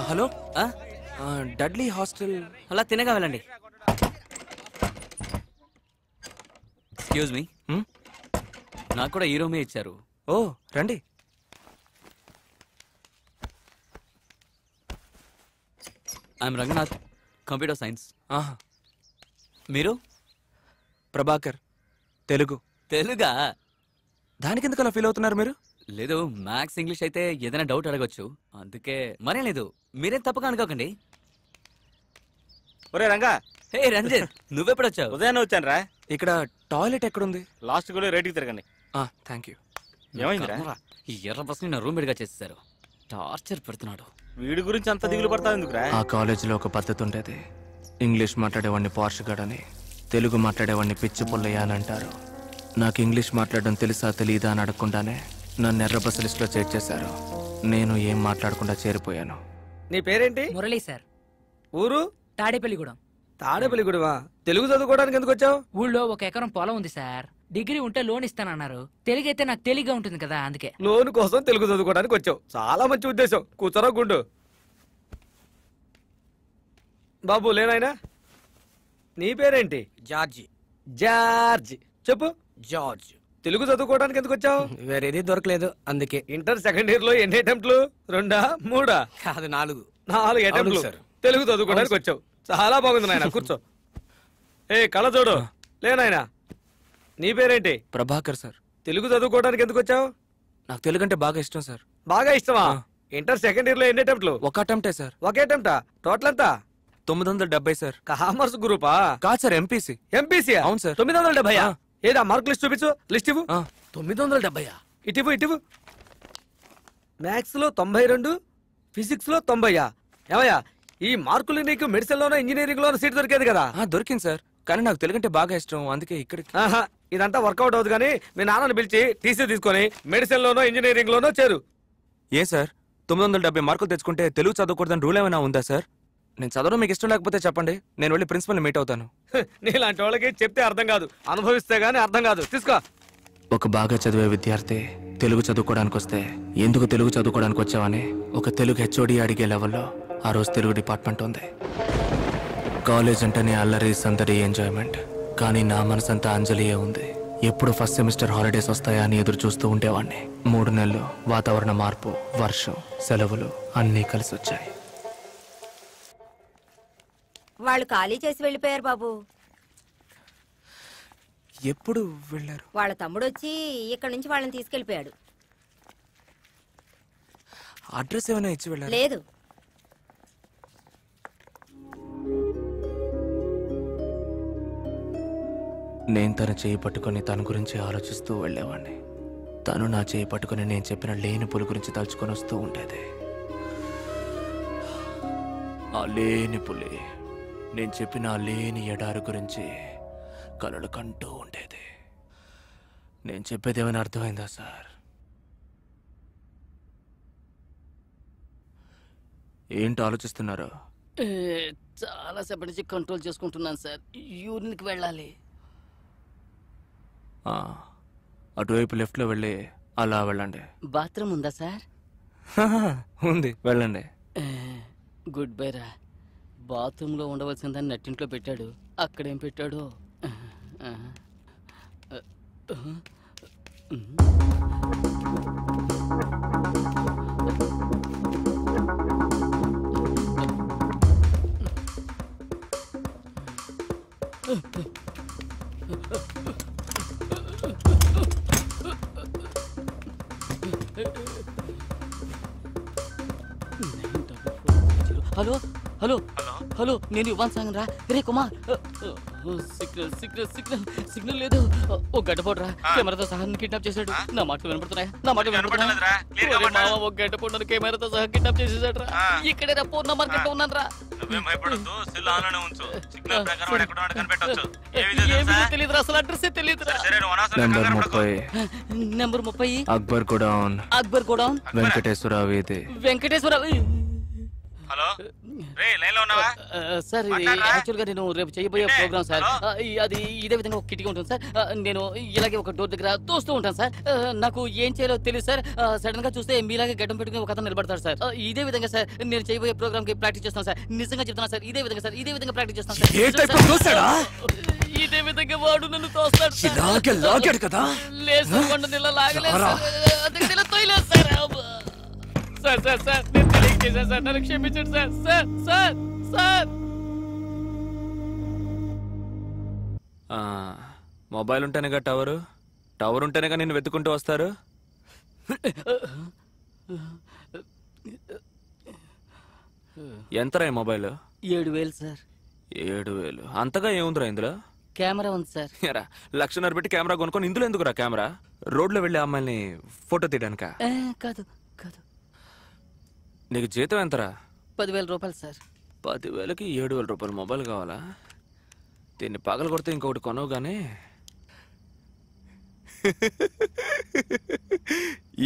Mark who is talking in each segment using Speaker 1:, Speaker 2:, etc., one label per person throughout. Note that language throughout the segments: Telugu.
Speaker 1: Hello, Dudley hostel.
Speaker 2: అలా తినగా వెళ్ళండి. ఎక్స్క్యూజ్ మీ, నాకు కూడా ఈ రూమే ఇచ్చారు.
Speaker 1: ఓ రండి.
Speaker 2: I'm Ranganath, computer science. మీరు?
Speaker 1: ప్రభాకర్, తెలుగు.
Speaker 2: తెలుగా?
Speaker 1: దానికి ఎందుకు అలా ఫీల్ అవుతున్నారు మీరు?
Speaker 2: లేదు, మ్యాథ్స్ ఇంగ్లీష్ అయితే ఏదైనా డౌట్ అడగొచ్చు, అందుకే. మరేం లేదు, మీరేం తప్పక అనుకోకండి.
Speaker 3: ఒరే రంగా.
Speaker 2: హే రంజిత్, నువ్వెప్పుడొచ్చావు?
Speaker 3: ఉదయాన్నే వచ్చాను రా.
Speaker 1: ఇక్కడ టాయిలెట్ ఎక్కడుంది?
Speaker 3: లాస్ట్ కూడా రైట్కి తిరగండి.
Speaker 1: Thank you.
Speaker 3: ఏమైందిరా?
Speaker 2: ఈ ఎర్ర బస్ని నా రూమ్ గా చేసేసారు. టార్చర్ పెడుతున్నాడు.
Speaker 3: వీడి గురించి అంత దిగులు పడతావు ఎందుకురా?
Speaker 1: ఆ కాలేజీలో ఒక పద్ధతి ఉండేది. ఇంగ్లీష్ మాట్లాడేవాడిని పార్షగాడని, తెలుగు మాట్లాడేవాడిని పిచ్చి పుల్లయ్య అని అంటారు. నాకు ఇంగ్లీష్ మాట్లాడడం తెలుసా తెలీదా అని అడగకుండానే నన్ను ఎర్ర బస్సు లిస్టులో చేర్చేశారు. నేను ఏం మాట్లాడకుండా చేరిపోయాను.
Speaker 4: నీ పేరేంటి?
Speaker 5: మురళి సార్.
Speaker 4: ఊరు?
Speaker 5: తాడేపల్లిగూడెం.
Speaker 4: తాడేపల్లిగూడెమా? తెలుగు చదువుకోవడానికి ఎందుకు వచ్చావు?
Speaker 5: ఊళ్ళో 1 ఎకరం పొలం ఉంది సార్. డిగ్రీ ఉంటే లోన్ ఇస్తానన్నారు. తెలుగు అయితే నాకు తెలివిగా ఉంటుంది కదా, అందుకే.
Speaker 4: లోన్ కోసం తెలుగు చదువుకోవడానికి వచ్చావు. చాలా మంచి ఉద్దేశం. కూర్చోరా గుండు. బాబు లేనాయనా? నీ పేరేంటి?
Speaker 6: జార్జి.
Speaker 4: జార్జ్. చెప్పు.
Speaker 6: జార్జ్.
Speaker 4: తెలుగు చదువుకోవడానికి ఎందుకు వచ్చావు?
Speaker 6: వేరేది దొరకలేదు, అందుకే.
Speaker 4: ఇంటర్ సెకండ్ ఇయర్ లో ఎన్ని అటెంప్ట్లు? 2, 3?
Speaker 6: కాదు, 4.
Speaker 4: 4 అటెంప్ట్లు తెలుగు చదువుకోవడానికి వచ్చావు. చాలా బాగుంది నాయన, కూర్చో. ఏ కళ చూడు. లేనాయనా? నీ పేరేంటి?
Speaker 1: ప్రభాకర్ సార్.
Speaker 4: తెలుగు చదువుకోవడానికి ఎందుకు వచ్చావు?
Speaker 1: నాకు తెలుగు అంటే బాగా ఇష్టం సార్.
Speaker 4: బాగా ఇష్టమా? ఇంటర్ సెకండ్ ఇయర్ లో ఎన్ని అటెంప్ట్లు?
Speaker 1: 1 అటెంప్టే సార్.
Speaker 4: 1 అటెంప్టా? టోటల్ ఎంత?
Speaker 1: 970 సార్.
Speaker 4: కామర్స్ గ్రూపా?
Speaker 1: కాదు సార్, ఎంపీసీ.
Speaker 4: ఎంపీసీ?
Speaker 1: అవును సార్.
Speaker 4: 970. ఏదా మార్క్ లిస్ట్ చూపించు. లిస్ట్ ఇవ్వు.
Speaker 6: 970.
Speaker 4: ఇటు. మ్యాథ్స్ లో 92, ఫిజిక్స్ లో 90. ఏమయ్యా, ఈ మార్కులు నీకు మెడిసిన్ లోనో ఇంజనీరింగ్ లోనో సీట్ దొరికేది కదా?
Speaker 1: దొరికింది సార్, కానీ నాకు తెలుగు అంటే బాగా ఇష్టం, అందుకే ఇక్కడికి.
Speaker 4: ఇదంతా వర్కౌట్ అవుతుంది కానీ మీ నాన్నని పిలిచి టీసీ తీసుకొని మెడిసిన్ లోనో ఇంజనీరింగ్ లోనో చేరు.
Speaker 1: ఏ సార్, 970 మార్కులు తెచ్చుకుంటే తెలుగు చదవకూడదని రూల్ ఏమైనా ఉందా సార్? నేను చదవడం మీకు ఇష్టం లేకపోతే చెప్పండి, నేను వెళ్ళి ప్రిన్సిపల్ని మీట్ అవుతాను.
Speaker 4: నీలాంటి వాళ్ళకి చెప్తే అర్థం కాదు, అనుభవిస్తే గానీ అర్థం కాదు. తీసుకో.
Speaker 1: ఒక బాగా చదివే విద్యార్థి తెలుగు చదువుకోవడానికి వస్తే ఎందుకు తెలుగు చదువుకోవడానికి వచ్చావని ఒక తెలుగు హెచ్ఓడి అడిగే లెవెల్లో ఆ రోజు తెలుగు డిపార్ట్మెంట్ ఉంది. కాలేజ్ అంటేనే అల్లరి, సందడి, ఎంజాయ్మెంట్. కానీ నా మనసంతా అంజలియే ఉంది. ఎప్పుడు ఫస్ట్ సెమిస్టర్ హాలిడేస్ వస్తాయా అని ఎదురు చూస్తూ ఉండేవాడిని. 3 నెలలు వాతావరణ మార్పు, వర్షం, సెలవులు అన్నీ కలిసి వచ్చాయి.
Speaker 7: వాళ్ళు ఖాళీ చేసి వెళ్ళిపోయారు బాబు.
Speaker 1: ఎప్పుడు వెళ్ళారు?
Speaker 7: వాళ్ళ తమ్ముడు వచ్చి ఇక్కడ నుంచి వాళ్ళని తీసుకెళ్లిపోయాడు.
Speaker 1: అడ్రస్ ఏమైనా ఇచ్చి వెళ్ళారు?
Speaker 7: లేదు.
Speaker 1: నేను తన చేయి పట్టుకొని తన గురించి ఆలోచిస్తూ వెళ్ళేవాడిని. తను నా చేయి పట్టుకొని నేను చెప్పిన లేని పులి గురించి తలుచుకొని వస్తూ ఉండేది. ఆ లేని పులి నేను చెప్పిన ఆ లేని ఎడారి గురించి కలలు కంటూ ఉండేది. నేను చెప్పేది ఏమైనా అర్థమైందా సార్? ఏంటి ఆలోచిస్తున్నారు?
Speaker 8: చాలా సేపటి నుంచి కంట్రోల్ చేసుకుంటున్నాను సార్. యూరిన్కి వెళ్ళాలి.
Speaker 1: అటువైపు లెఫ్ట్లో వెళ్ళి అలా వెళ్ళండి.
Speaker 8: బాత్రూమ్ ఉందా సార్?
Speaker 1: ఉంది, వెళ్ళండి.
Speaker 8: గుడ్ బై రా. బాత్రూంలో ఉండవలసిందని నట్టింట్లో పెట్టాడు, అక్కడేం పెట్టాడు. హలో హలో హలో, నేను ఇవ్వను సాంగ్ రా. రే Kumar, signal signal signal signal లేదు. ఓ గడ్డపోడ్రా, కెమెరాతో సహా కిడ్నాప్ చేశాడు. నా మాటలు వినపడుతున్నాయా? నా మాటలు వినపడుతున్నాయా? మామ ఒక గంట పొండను కెమెరాతో సహా కిడ్నాప్ చేసేసాడ్రా. ఇక్కడే రా పూర్ణ మార్కెట్ లో ఉన్నాను రా.
Speaker 3: నువ్వేం భయపడొద్దు, సెల్ ఆన్లోనే ఉంచు. సిగ్నల్ ప్రకారం వాడు ఎక్కడ ఉన్నాడో కనిపెట్టొచ్చు.
Speaker 8: ఏమీ తెలియదురా, అసలు అడ్రస్ తెలియదురా.
Speaker 3: సరే నువ్వు అనవసరంగా
Speaker 1: నెంబర్
Speaker 3: కంగారు పడకు.
Speaker 1: 30
Speaker 8: number 30
Speaker 1: Akbar godown
Speaker 8: Akbar godown
Speaker 1: Venkateswara వీధి.
Speaker 8: వెంకటేశ్వర.
Speaker 3: హలో రే లైన్ లో ఉన్నావా?
Speaker 8: సార్ ఇది యాక్చువల్ గా నేను రేపు చేయబోయే ప్రోగ్రామ్ సార్. అది ఇదే విధంగా ఒక కిటికీ ఉంటుంది సార్. నేను ఇలాగే ఒక డోర్ దగ్గర తోస్తూ ఉంటాను సార్. నాకు ఏం చేయాలో తెలియదు సార్. సడన్ గా చూస్తే మీలాగే గడ్డం పెట్టుకుని ఒక అతను నిలబడతాడు సార్. ఇదే విధంగా సార్ నేను చేయబోయే ప్రోగ్రామ్ కి ప్రాక్టీస్ చేస్తాను సార్. నిజంగా చెప్తాను సార్. ఇదే విధంగా సార్, ఇదే విధంగా ప్రాక్టీస్ చేస్తాను సార్. ఇదే విధంగా వాడు నన్ను తోస్తాడు సార్.
Speaker 6: కదా
Speaker 8: లేదు కొండ నిల్ల లాగలేదు సార్. అది నిల్ల తోయలేదు సార్. సార్ సార్ సార్ నేను తెలియక చేశాను సార్. నన్ను క్షమించండి sir. Sir sir sir.
Speaker 1: Mobile ఉంటేనేగా టవర్ ఉంటేనేగా నిన్ను వెతుకుంటూ వస్తారు. ఎంతరా ఈ మొబైల్?
Speaker 8: 7,000 సార్.
Speaker 1: 7,000 అంతగా ఏముందిరా ఇందులో?
Speaker 8: కెమెరా ఉంది సార్.
Speaker 1: 1,00,000 పెట్టి కెమెరా కొనుక్కొని ఇందులో ఎందుకురా కెమెరా? రోడ్లో వెళ్ళి అమ్మాయిని ఫోటో తీయడానికా?
Speaker 8: కాదు కాదు.
Speaker 1: నీకు జీతం ఎంతరా?
Speaker 8: 10,000 రూపాయలు సార్.
Speaker 1: 10,000కి 7,000 రూపాయలు మొబైల్ కావాలా? దీన్ని పగల కొడితే ఇంకొకటి కొనవు గానీ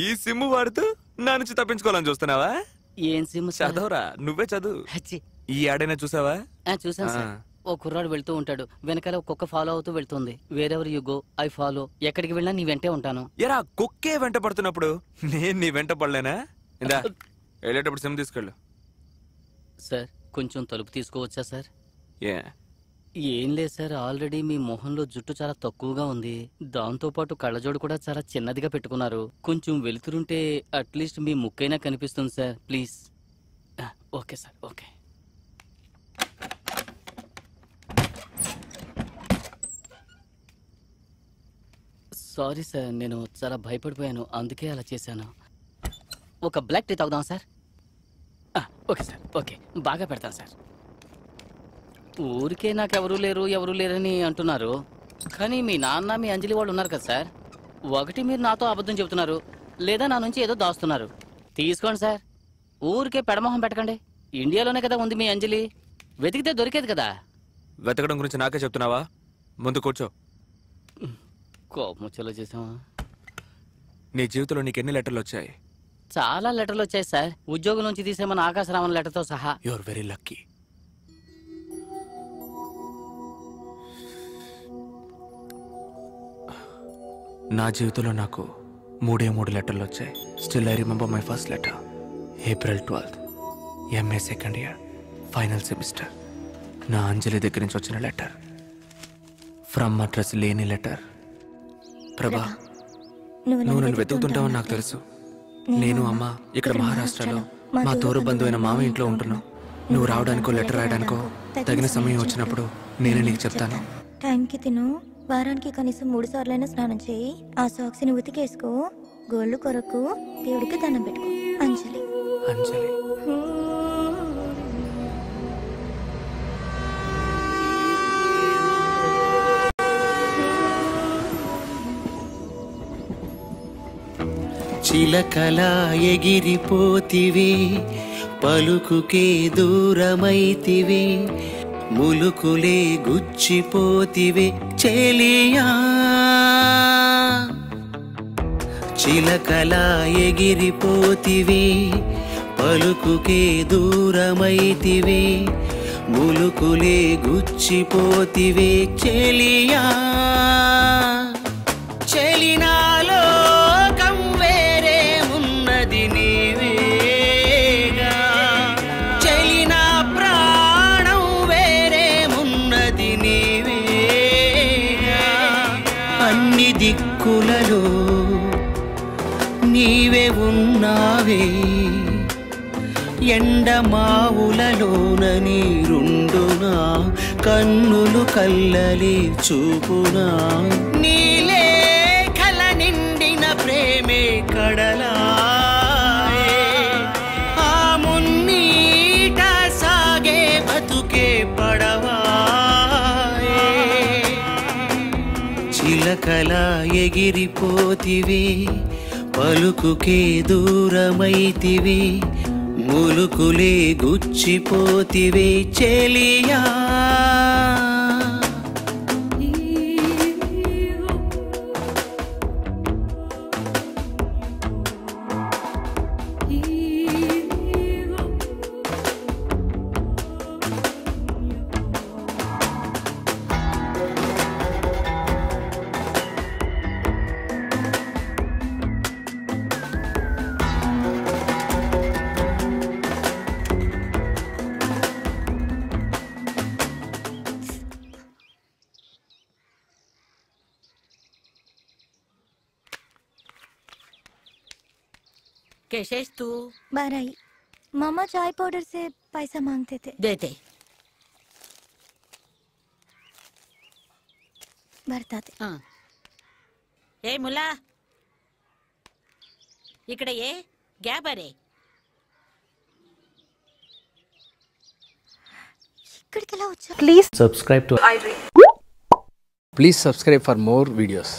Speaker 1: ఈ సిమ్ వాడుతూ నా నుంచి తప్పించుకోవాలని చూస్తున్నావా?
Speaker 8: ఏం సిమ్ సార్?
Speaker 1: చదవరా, నువ్వే చదువు. ఈ ఆడైనా చూసావా?
Speaker 8: చూసాను సార్. ఓ కుర్రాడు వెళ్తూ ఉంటాడు, వెనకాల కుక్క ఫాలో అవుతూ వెళ్తుంది. Wherever you go I follow. ఎక్కడికి వెళ్ళినా నీ వెంటే ఉంటాను.
Speaker 1: ఎరా కుక్కే వెంట పడుతున్నప్పుడు నేను నీ వెంట పడలేనా? ఇందా వెళ్ళేటప్పుడు సిమ్ తీసుకెళ్ళు.
Speaker 8: సార్ కొంచెం తలుపు తీసుకోవచ్చా సార్?
Speaker 1: ఏ
Speaker 8: ఏం లేదు సార్, ఆల్రెడీ మీ మొహంలో జుట్టు చాలా తక్కువగా ఉంది. దాంతో పాటు కళ్ళజోడు కూడా చాలా చిన్నదిగా పెట్టుకున్నారు. కొంచెం వెలుతురుంటే అట్లీస్ట్ మీ ముక్కైనా కనిపిస్తుంది sir. Please. Okay sir, okay. Sorry sir, నేను చాలా భయపడిపోయాను, అందుకే అలా చేశాను. ఒక బ్లాక్ టీ తాగుదాం సార్? ఓకే సార్, ఓకే, బాగా పెడతాను సార్. ఊరికే నాకు ఎవరూ లేరని అంటున్నారు, కానీ మీ నాన్న మీ అంజలి వాళ్ళు ఉన్నారు కదా సార్. ఒకటి మీరు నాతో అబద్ధం చెబుతున్నారు, లేదా నా నుంచి ఏదో దాస్తున్నారు. తీసుకోండి సార్, ఊరికే పెడమొహం పెట్టకండి. ఇండియాలోనే కదా ఉంది మీ అంజలి, వెతికితే దొరికేది కదా.
Speaker 1: వెతకడం గురించి నాకే చెప్తున్నావా? ముందు కూర్చో.
Speaker 8: కోపం వచ్చేలా చేసావా?
Speaker 1: నీ జీవితంలో నీకు ఎన్ని లెటర్లు వచ్చాయి?
Speaker 8: చాలా లెటర్లు వచ్చాయి సార్, ఉద్యోగం నుంచి తీసేమన్న ఆకాశరామన్ లెటర్తో సహా.
Speaker 1: You are very lucky. నా జీవితంలో నాకు 3 లెటర్లు వచ్చాయి. Still I remember my first letter. April 12th, MA second year, final semester. నా అంజలి దగ్గర నుంచి వచ్చిన లెటర్. ఫ్రమ్ అడ్రస్ లేని లెటర్. ప్రభా, నువ్వు నన్ను వెతుకుతుంటావని నాకు తెలుసు. నేను అమ్మ ఇక్కడ మహారాష్ట్రలో మా తోరు బంధువైన మామ ఇంట్లో ఉంటున్నావు. నువ్వు రావడానికో లెటర్ రాయడానికో తగిన సమయం వచ్చినప్పుడు నేనే నీకు చెప్తాను.
Speaker 9: టైంకి తిను, వారానికి కనీసం 3 సార్లైనా స్నానం చేయి, ఆ సాక్స్ని ఉతికేసుకో, గోళ్ళు కొరకు దేవుడికి దండం పెట్టుకో. అంజలి.
Speaker 1: అంజలి.
Speaker 10: చిలకలా ఎగిరిపోతివి, పలుకుకే దూరమైతివి, ములుకులే గుచ్చిపోతివి చెలియా. చిలకలా ఎగిరిపోతివి, పలుకుకే దూరమైతివి, ములుకులే గుచ్చిపోతివి చెలియా. చెలినాలో దిక్కులలో నీవే ఉన్నావే, ఎండమావులలోన నీరుండునా, కన్నులు కల్లలి చూపునా. నీలే కల నిండిన ప్రేమే కడలాయే, ఆ మున్నీట సాగే బతుకే పడవా. చిలకలా ఎగిరిపోతివి, పలుకుకే దూరమైతివి ములుకులే గుచ్చిపోతివే చెలియా
Speaker 11: कैशेष तू
Speaker 9: 12 आई। मामा चाय पाउडर से पैसा मांगते थे।
Speaker 11: देते
Speaker 9: भरताते।
Speaker 11: हाँ। ए मुला इकड़े ये क्या बरे
Speaker 9: इక్కడికెలా వచ్చా?
Speaker 12: Please subscribe to iDream. Please subscribe for more videos.